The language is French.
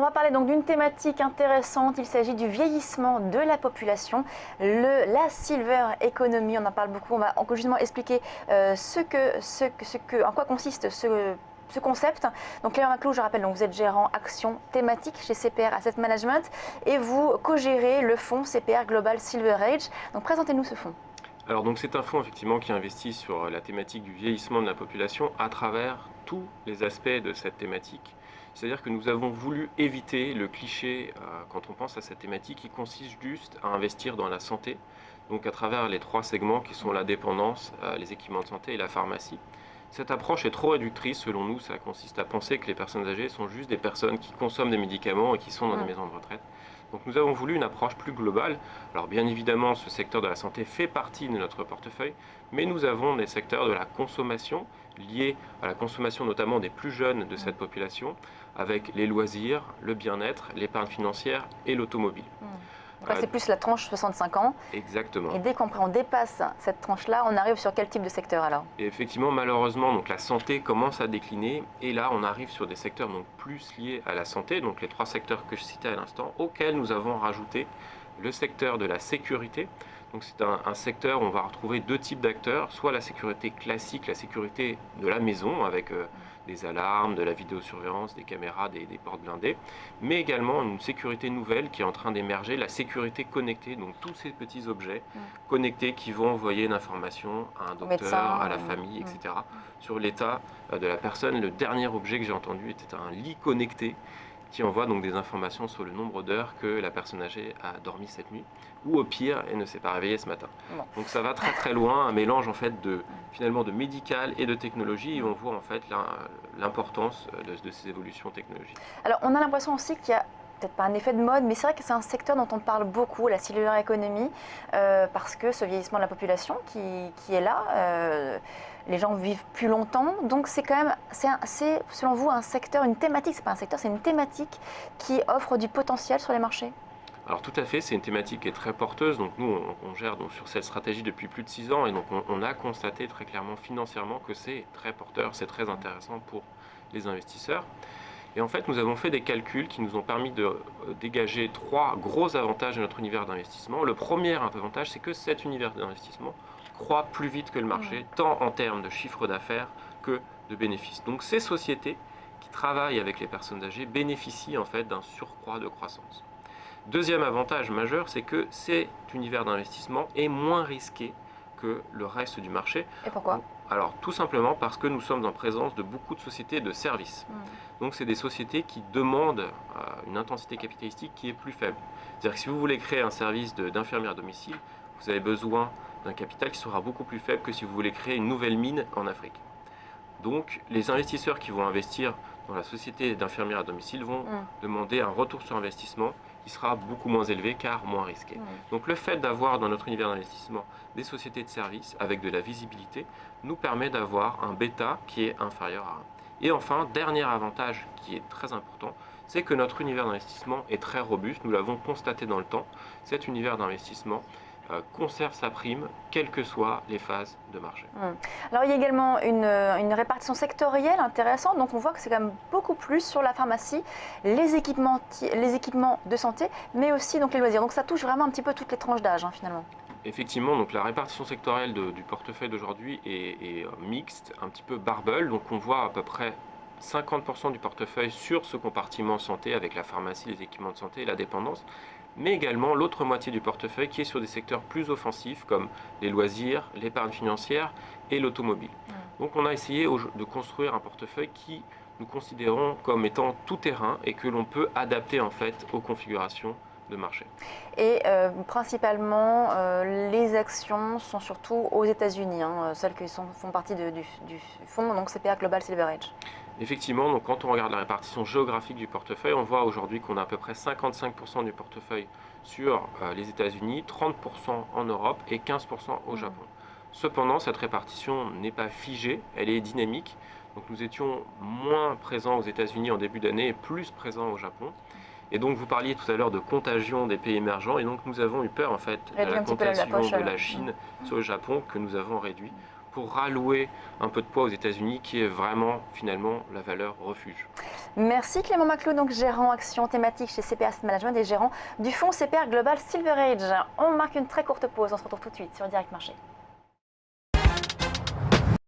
va parler donc d'une thématique intéressante. Il s'agit du vieillissement de la population, la silver economy. On en parle beaucoup. On va justement expliquer en quoi consiste ce concept. Donc Clément Maclou, je rappelle, donc vous êtes gérant action thématique chez CPR Asset Management et vous co-gérez le fonds CPR Global Silver Age. Donc présentez-nous ce fonds. Alors donc c'est un fonds effectivement qui investit sur la thématique du vieillissement de la population à travers tous les aspects de cette thématique. C'est-à-dire que nous avons voulu éviter le cliché quand on pense à cette thématique qui consiste juste à investir dans la santé, donc à travers les trois segments qui sont la dépendance, les équipements de santé et la pharmacie. Cette approche est trop réductrice selon nous, ça consiste à penser que les personnes âgées sont juste des personnes qui consomment des médicaments et qui sont dans des maisons de retraite. Donc nous avons voulu une approche plus globale. Alors bien évidemment, ce secteur de la santé fait partie de notre portefeuille, mais nous avons des secteurs de la consommation liés à la consommation notamment des plus jeunes de cette population, avec les loisirs, le bien-être, l'épargne financière et l'automobile. Donc là, c'est plus la tranche 65 ans. Exactement. Et dès qu'on dépasse cette tranche-là, on arrive sur quel type de secteur alors? Et effectivement, malheureusement, donc la santé commence à décliner. Et là, on arrive sur des secteurs donc plus liés à la santé, donc les trois secteurs que je citais à l'instant, auxquels nous avons rajouté le secteur de la sécurité. Donc c'est un secteur où on va retrouver deux types d'acteurs, soit la sécurité classique, la sécurité de la maison avec des alarmes, de la vidéosurveillance, des caméras, des portes blindées, mais également une sécurité nouvelle qui est en train d'émerger, la sécurité connectée, donc tous ces petits objets connectés qui vont envoyer une information à un docteur, médecin, à la famille, etc. sur l'état de la personne. Le dernier objet que j'ai entendu était un lit connecté qui envoie donc des informations sur le nombre d'heures que la personne âgée a dormi cette nuit, ou au pire, elle ne s'est pas réveillée ce matin. Bon. Donc ça va très très loin, un mélange en fait finalement de médical et de technologie, et on voit en fait l'importance de ces évolutions technologiques. Alors on a l'impression aussi qu'il y a peut-être pas un effet de mode, mais c'est vrai que c'est un secteur dont on parle beaucoup, la silver economy, parce que ce vieillissement de la population qui est là, les gens vivent plus longtemps, donc c'est quand même, c'est selon vous un secteur, une thématique, c'est pas un secteur, c'est une thématique qui offre du potentiel sur les marchés? Alors tout à fait, c'est une thématique qui est très porteuse, donc nous on gère donc sur cette stratégie depuis plus de 6 ans, et donc on a constaté très clairement financièrement que c'est très porteur, c'est très intéressant pour les investisseurs. Et en fait, nous avons fait des calculs qui nous ont permis de dégager 3 gros avantages de notre univers d'investissement. Le premier avantage, c'est que cet univers d'investissement croît plus vite que le marché, tant en termes de chiffre d'affaires que de bénéfices. Donc ces sociétés qui travaillent avec les personnes âgées bénéficient en fait d'un surcroît de croissance. Deuxième avantage majeur, c'est que cet univers d'investissement est moins risqué que le reste du marché. Et pourquoi? Alors tout simplement parce que nous sommes en présence de beaucoup de sociétés de services. Donc c'est des sociétés qui demandent une intensité capitalistique qui est plus faible. C'est-à-dire que si vous voulez créer un service d'infirmière à domicile, vous avez besoin d'un capital qui sera beaucoup plus faible que si vous voulez créer une nouvelle mine en Afrique. Donc les investisseurs qui vont investir dans la société d'infirmière à domicile vont demander un retour sur investissement qui sera beaucoup moins élevé car moins risqué. Donc le fait d'avoir dans notre univers d'investissement des sociétés de services avec de la visibilité nous permet d'avoir un bêta qui est inférieur à 1. Et enfin, dernier avantage qui est très important, c'est que notre univers d'investissement est très robuste, nous l'avons constaté dans le temps. Cet univers d'investissement conserve sa prime, quelles que soient les phases de marché. Alors il y a également une répartition sectorielle intéressante, donc on voit que c'est quand même beaucoup plus sur la pharmacie, les équipements de santé, mais aussi donc les loisirs. Donc ça touche vraiment un petit peu toutes les tranches d'âge finalement. Effectivement, donc la répartition sectorielle du portefeuille d'aujourd'hui est mixte, un petit peu barbell, donc on voit à peu près 50% du portefeuille sur ce compartiment santé avec la pharmacie, les équipements de santé et la dépendance, mais également l'autre moitié du portefeuille qui est sur des secteurs plus offensifs comme les loisirs, l'épargne financière et l'automobile. Donc on a essayé de construire un portefeuille qui nous considérons comme étant tout terrain et que l'on peut adapter en fait aux configurations de marché. Et principalement, les actions sont surtout aux États-Unis, celles qui font partie du fonds, donc CPR Global Silver Age. Effectivement, donc quand on regarde la répartition géographique du portefeuille, on voit aujourd'hui qu'on a à peu près 55% du portefeuille sur les États-Unis, 30% en Europe et 15% au Japon. Cependant, cette répartition n'est pas figée, elle est dynamique. Donc nous étions moins présents aux États-Unis en début d'année et plus présents au Japon. Et donc vous parliez tout à l'heure de contagion des pays émergents, et donc nous avons eu peur en fait de la contagion de la Chine sur le Japon que nous avons réduit pour rallouer un peu de poids aux États-Unis qui est vraiment finalement la valeur refuge. Merci Clément Maclou, donc gérant action thématique chez CPR Asset Management et gérant du fonds CPR Global Silver Age. On marque une très courte pause, on se retrouve tout de suite sur Direct Marché.